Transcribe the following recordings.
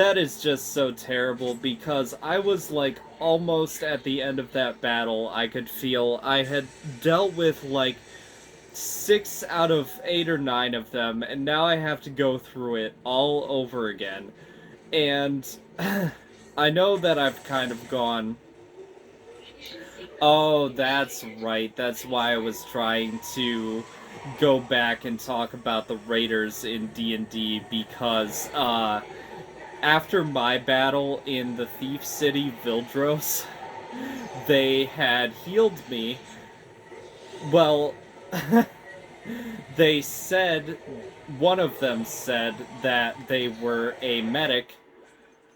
That is just so terrible because I was like almost at the end of that battle. I could feel I had dealt with like 6 out of 8 or 9 of them, and now I have to go through it all over again. And I know that I've kind of gone. Oh, that's right. That's why I was trying to go back and talk about the Raiders in D&D because after my battle in the Thief City Vildros, they had healed me. Well, they said, one of them said that they were a medic.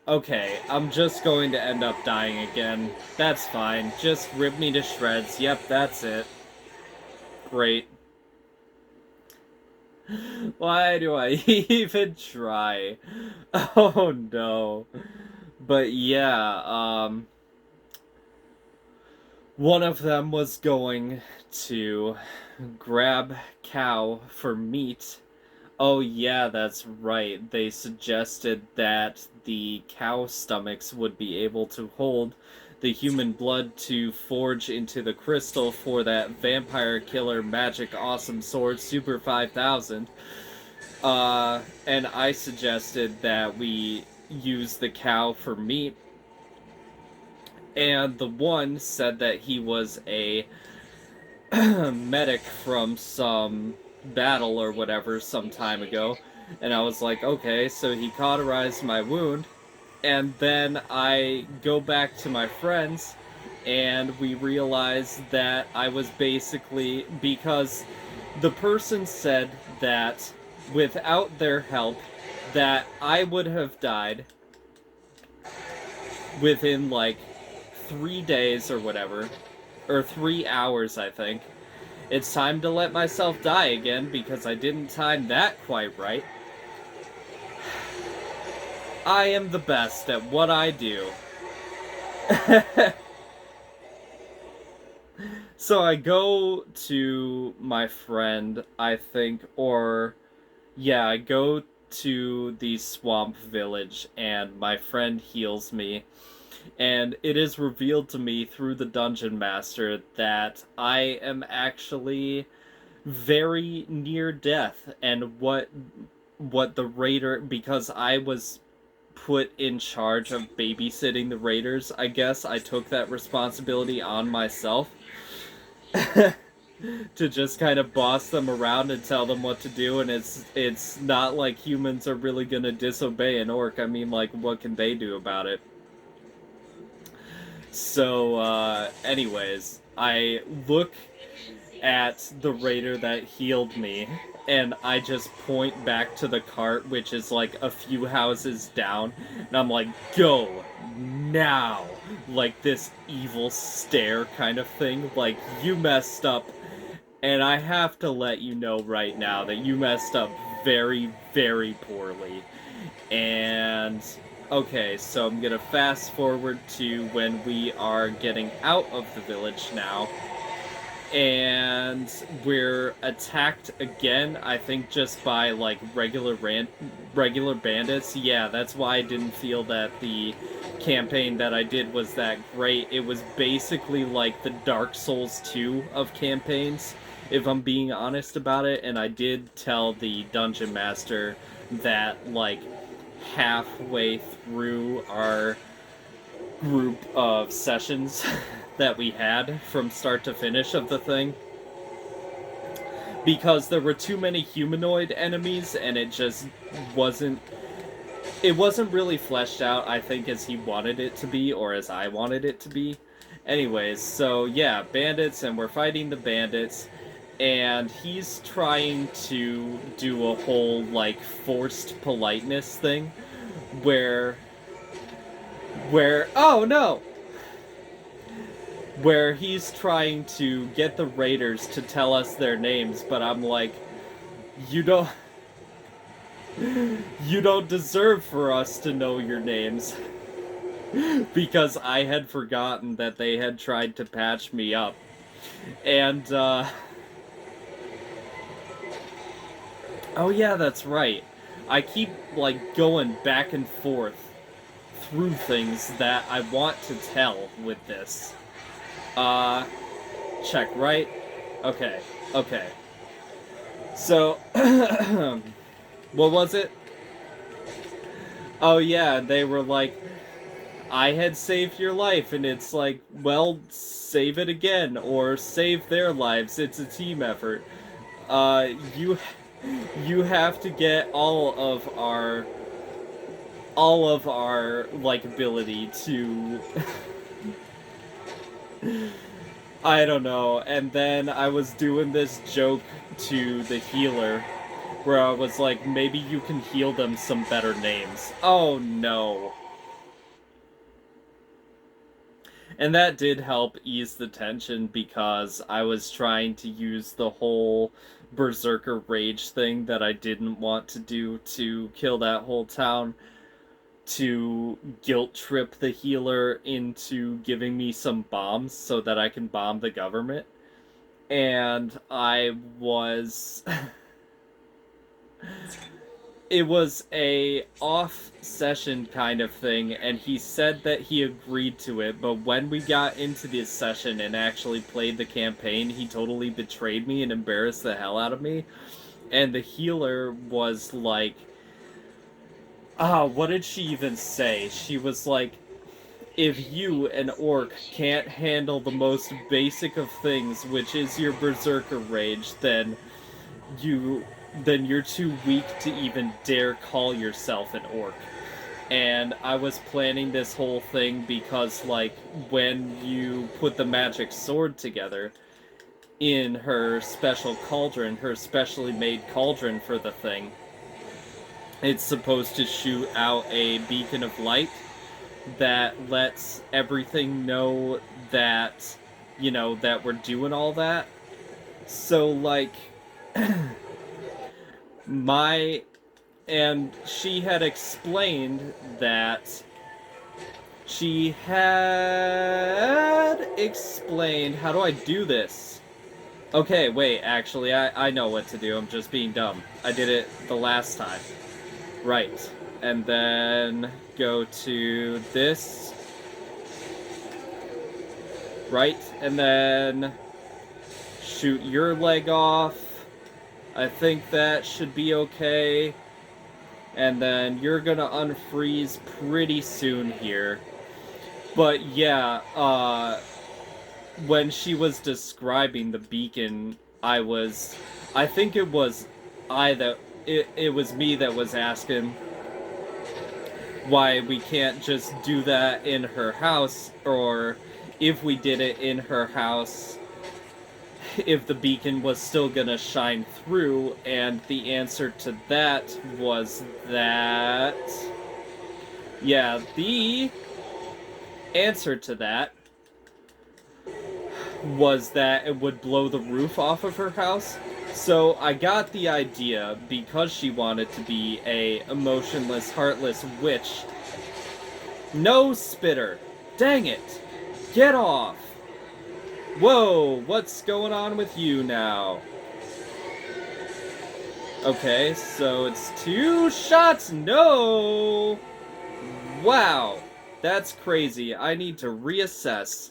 Okay, I'm just going to end up dying again. That's fine. Just rip me to shreds. Yep, that's it. Great. Why do I even try? Oh no. But yeah, one of them was going to grab cow for meat. Oh yeah, that's right. They suggested that the cow stomachs would be able to hold the human blood to forge into the crystal for that vampire killer magic awesome sword Super 5000. And I suggested that we use the cow for meat, and the one said that he was a medic from some battle or whatever some time ago. And I was like, okay, so he cauterized my wound. And then I go back to my friends, and we realize that I was basically, because the person said that without their help, that I would have died within like 3 days or whatever, or 3 hours, I think. It's time to let myself die again because I didn't time that quite right. I am the best at what I do. So I go to my friend, I think, or yeah, I go to the swamp village and my friend heals me. And it is revealed to me through the dungeon master that I am actually very near death, and what the raider, because I was put in charge of babysitting the raiders, I guess I took that responsibility on myself to just kind of boss them around and tell them what to do. And it's not like humans are really gonna disobey an orc. I mean, like, what can they do about it? So anyways, I look at the raider that healed me, and I just point back to the cart, which is like a few houses down, and I'm like, go now, like this evil stare kind of thing, like, you messed up, and I have to let you know right now that you messed up very, very poorly. And okay, so I'm gonna fast forward to when we are getting out of the village now, and we're attacked again, I think just by like regular bandits. Yeah, that's why I didn't feel that the campaign that I did was that great. It was basically like the Dark Souls 2 of campaigns, if I'm being honest about it. And I did tell the dungeon master that like halfway through our group of sessions that we had from start to finish of the thing, because there were too many humanoid enemies and wasn't it wasn't really fleshed out, I think, as he wanted it to be, or as I wanted it to be. Anyways, so yeah, bandits, and we're fighting the bandits, and he's trying to do a whole like forced politeness thing where oh no, where he's trying to get the raiders to tell us their names, but I'm like, you don't you don't deserve for us to know your names. Because I had forgotten that they had tried to patch me up. And oh yeah, that's right. I keep like going back and forth through things that I want to tell with this. Check, right? Okay, okay. So, what was it? Oh yeah, they were like, I had saved your life, and it's like, well, save it again, or save their lives. It's a team effort. You have to get all of our likability to I don't know. And then I was doing this joke to the healer where I was like, maybe you can heal them some better names. Oh no. And that did help ease the tension because I was trying to use the whole berserker rage thing that I didn't want to do to kill that whole town, to guilt trip the healer into giving me some bombs so that I can bomb the government. And I was it was a off session kind of thing, and he said that he agreed to it, but when we got into this session and actually played the campaign, he totally betrayed me and embarrassed the hell out of me. And the healer was like, what did she even say? She was like, if you, an orc, can't handle the most basic of things, which is your berserker rage, then you're too weak to even dare call yourself an orc. And I was planning this whole thing because, like, when you put the magic sword together in her special cauldron, her specially made cauldron for the thing, it's supposed to shoot out a beacon of light that lets everything know that, that we're doing all that. So, like, and she had explained that how do I do this? Okay, wait, actually, I know what to do. I'm just being dumb. I did it the last time. Right. And then go to this. Right. And then shoot your leg off. I think that should be okay. And then you're gonna unfreeze pretty soon here. But yeah, when she was describing the beacon, I think it was it was me that was asking why we can't just do that in her house, or if we did it in her house, if the beacon was still gonna shine through, and the answer to that was that... Yeah, the answer to that was that it would blow the roof off of her house. So I got the idea, because she wanted to be a emotionless, heartless witch. No, Spitter! Dang it! Get off! Whoa, what's going on with you now? Okay, so it's 2 shots. No! Wow, that's crazy. I need to reassess.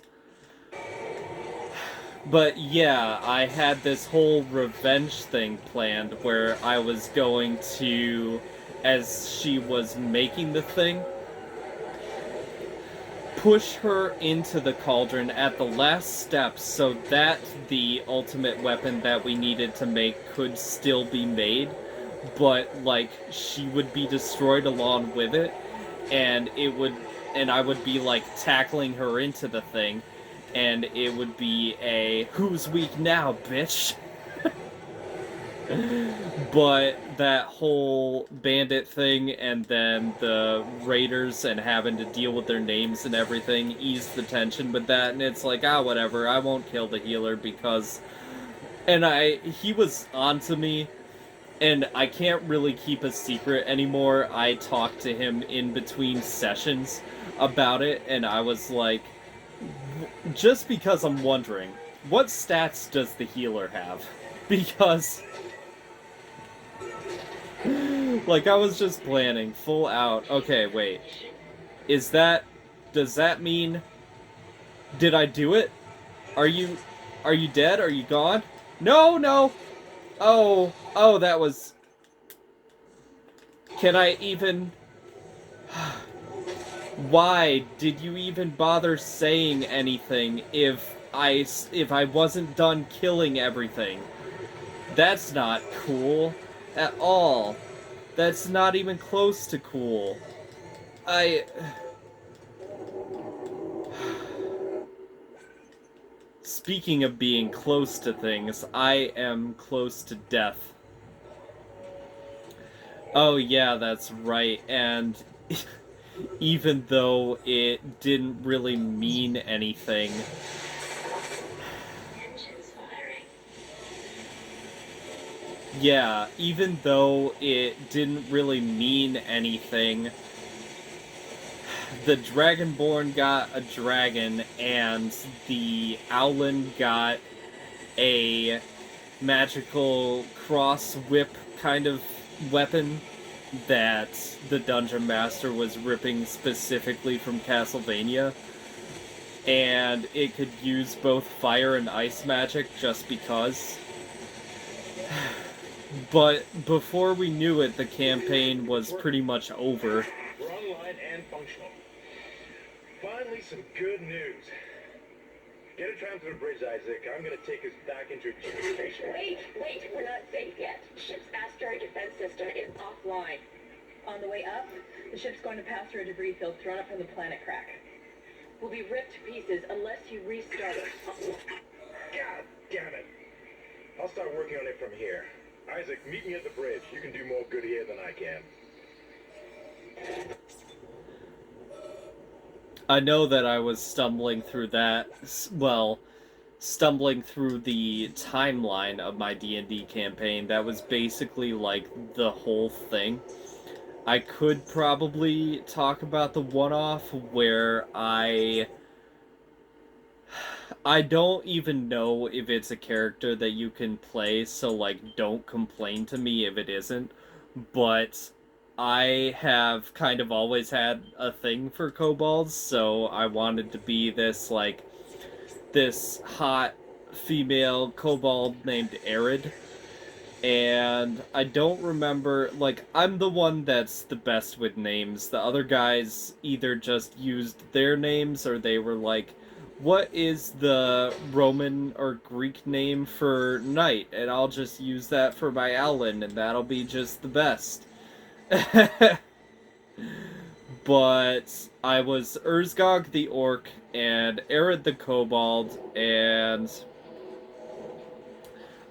But yeah, I had this whole revenge thing planned where I was going to, as she was making the thing, push her into the cauldron at the last step so that the ultimate weapon that we needed to make could still be made, but, like, she would be destroyed along with it, and I would be, like, tackling her into the thing, and it would be a, who's weak now, bitch? But that whole bandit thing, and then the raiders and having to deal with their names and everything, eased the tension with that, and it's like, whatever, I won't kill the healer because... And he was onto me, and I can't really keep a secret anymore. I talked to him in between sessions about it, and I was like, just because I'm wondering, what stats does the healer have? Because... like, I was just planning, full out. Okay, wait. Is that... Does that mean... Did I do it? Are you... Are you dead? Are you gone? No, no! Oh, oh, that was... Can I even... Why did you even bother saying anything if I wasn't done killing everything? That's not cool at all. That's not even close to cool. I... Speaking of being close to things, I am close to death. Oh yeah, that's right, and even though it didn't really mean anything, yeah, even though it didn't really mean anything, the Dragonborn got a dragon, and the Owlin got a magical cross whip kind of weapon that the Dungeon Master was ripping specifically from Castlevania. And it could use both fire and ice magic just because. But before we knew it, the campaign was pretty much over. We're online and functional. Finally, some good news. Get a tram to the bridge, Isaac. I'm gonna take us back into station. Wait, we're not safe yet. Ship's asteroid defense system is offline. On the way up, the ship's going to pass through a debris field thrown up from the planet crack. We'll be ripped to pieces unless you restart it. God damn it. I'll start working on it from here. Isaac, meet me at the bridge. You can do more good here than I can. I know that I was stumbling through that, well, stumbling through the timeline of my D&D campaign. That was basically, like, the whole thing. I could probably talk about the one-off where I don't even know if it's a character that you can play, so, like, don't complain to me if it isn't. But I have kind of always had a thing for kobolds, so I wanted to be this, like, this hot female kobold named Arid. And I don't remember, like, I'm the one that's the best with names. The other guys either just used their names or they were like, what is the Roman or Greek name for knight? And I'll just use that for my Owlin, and that'll be just the best. But I was Urzgog the orc and Arid the kobold, and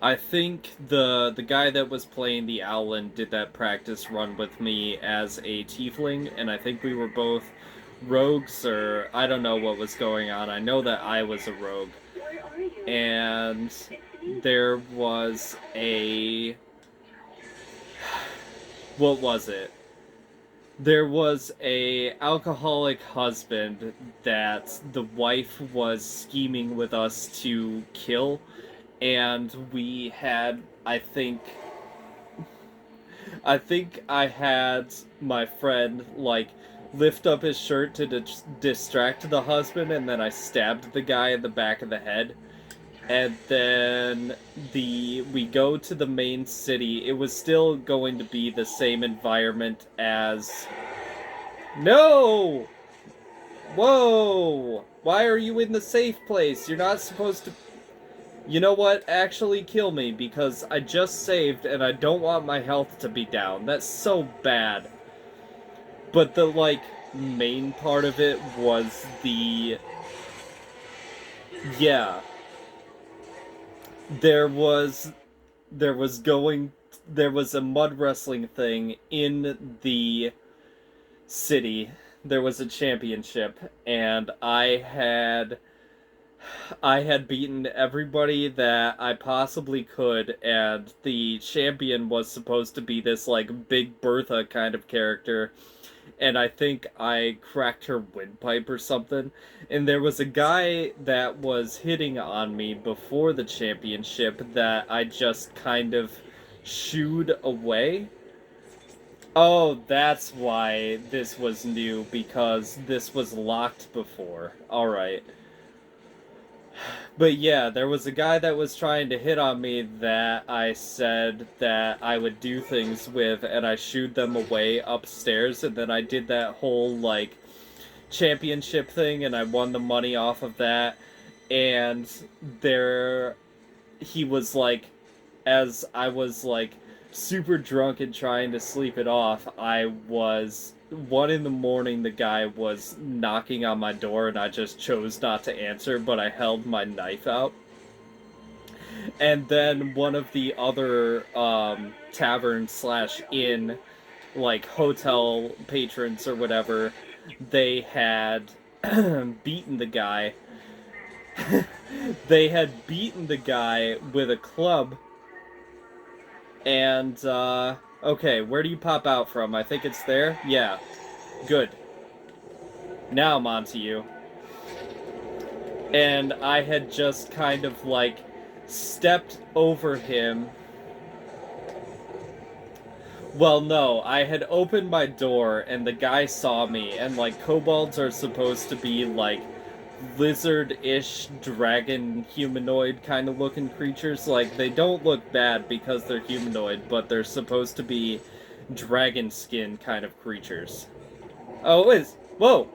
I think the guy that was playing the Owlin did that practice run with me as a tiefling, and I think we were both rogues, or I don't know what was going on. I know that I was a rogue. And there was a... What was it? There was a alcoholic husband that the wife was scheming with us to kill, and we had, I think I had my friend, like, lift up his shirt to distract the husband, and then I stabbed the guy in the back of the head. And then we go to the main city. It was still going to be the same environment as... No! Whoa! Why are you in the safe place? You're not supposed to... You know what? Actually kill me, because I just saved and I don't want my health to be down. That's so bad. But the, like, main part of it was the... Yeah. There was a mud wrestling thing in the city. There was a championship, and I had beaten everybody that I possibly could, and the champion was supposed to be this, like, Big Bertha kind of character, and I think I cracked her windpipe or something. And there was a guy that was hitting on me before the championship that I just kind of shooed away. Oh, that's why this was new, because this was locked before. Alright. But yeah, there was a guy that was trying to hit on me that I said that I would do things with, and I shooed them away upstairs, and then I did that whole, like, championship thing, and I won the money off of that, and there he was like, as I was like super drunk and trying to sleep it off, I was 1 in the morning. The guy was knocking on my door, and I just chose not to answer, but I held my knife out. And then one of the other tavern slash inn, like hotel patrons or whatever, they had beaten the guy. They had beaten the guy with a club. And, okay, where do you pop out from? I think it's there? Yeah. Good. Now I'm on to you. And I had just kind of, like, stepped over him. Well, no, I had opened my door, and the guy saw me, and, like, kobolds are supposed to be, like, lizard-ish, dragon, humanoid kind of looking creatures. Like, they don't look bad because they're humanoid, but they're supposed to be dragon skin kind of creatures. Oh, it is. Whoa!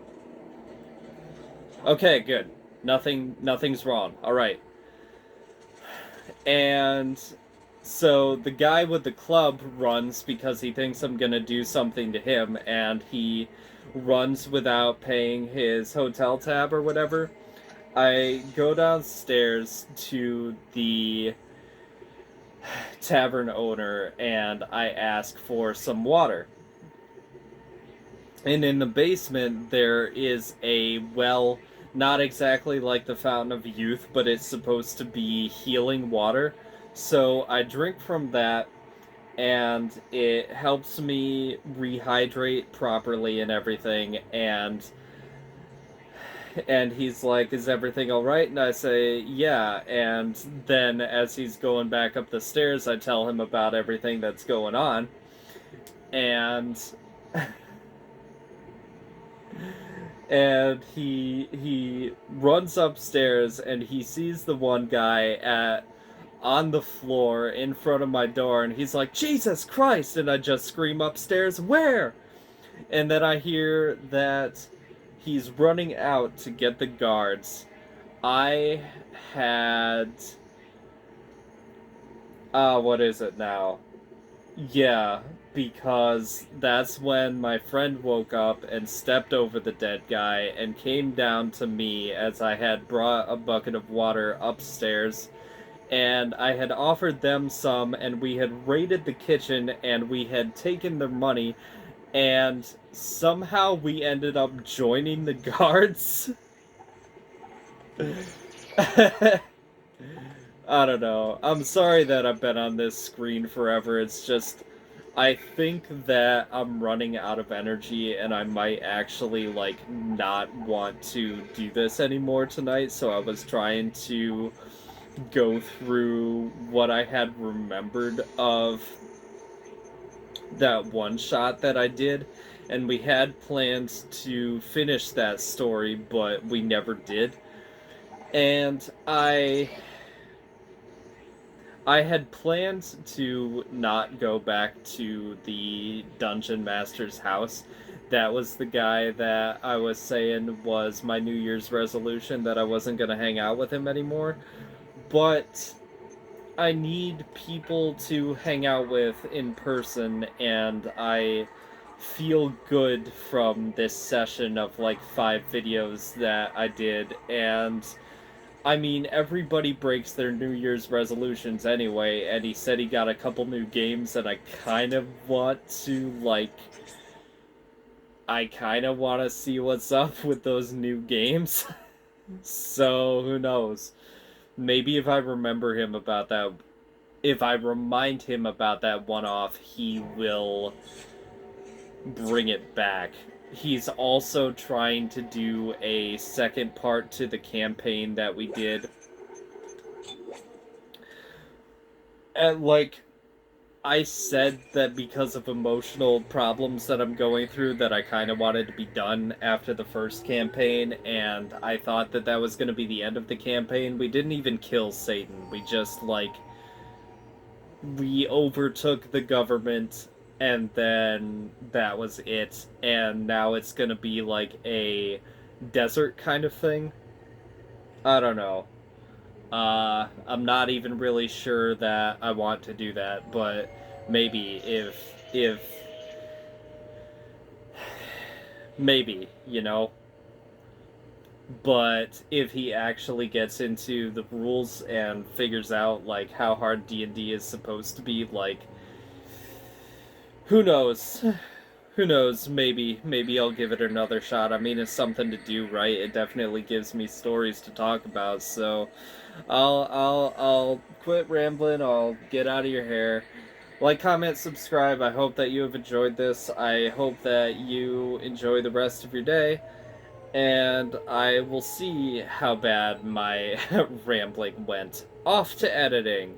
Okay, good. Nothing's wrong. Alright. And so the guy with the club runs because he thinks I'm gonna do something to him, and he runs without paying his hotel tab or whatever. I go downstairs to the tavern owner and I ask for some water. And in the basement there is a well, not exactly like the Fountain of Youth, but it's supposed to be healing water. So I drink from that, and it helps me rehydrate properly and everything, and he's like, is everything alright? And I say, yeah. And then as he's going back up the stairs, I tell him about everything that's going on. And and he runs upstairs, and he sees the one guy on the floor in front of my door, and he's like, Jesus Christ! And I just scream upstairs, where? And then I hear that he's running out to get the guards. I had... what is it now? Yeah, because that's when my friend woke up and stepped over the dead guy and came down to me as I had brought a bucket of water upstairs. And I had offered them some, and we had raided the kitchen, and we had taken their money, and somehow we ended up joining the guards. I don't know. I'm sorry that I've been on this screen forever. It's just, I think that I'm running out of energy, and I might actually, like, not want to do this anymore tonight, so I was trying to go through what I had remembered of that one shot that I did, and we had plans to finish that story, but we never did. And I had planned to not go back to the Dungeon Master's house. That was the guy that I was saying was my New Year's resolution, that I wasn't going to hang out with him anymore. But I need people to hang out with in person, and I feel good from this session of like 5 videos that I did. And I mean, everybody breaks their New Year's resolutions anyway, and he said he got a couple new games, and I kind of want to, like, I kind of want to see what's up with those new games. So, who knows? Maybe if I remember him about that, if I remind him about that one-off, he will bring it back. He's also trying to do a second part to the campaign that we did. And, like, I said that because of emotional problems that I'm going through that I kind of wanted to be done after the first campaign, and I thought that that was going to be the end of the campaign. We didn't even kill Satan. We just, like, we overtook the government, and then that was it. And now it's going to be like a desert kind of thing. I don't know. I'm not even really sure that I want to do that, but maybe if maybe, you know. But if he actually gets into the rules and figures out like how hard D&D is supposed to be, like, who knows? Who knows? Maybe I'll give it another shot. I mean, it's something to do, right? It definitely gives me stories to talk about. So, I'll quit rambling. I'll get out of your hair. Like, comment, subscribe. I hope that you have enjoyed this. I hope that you enjoy the rest of your day. And I will see how bad my rambling went. Off to editing.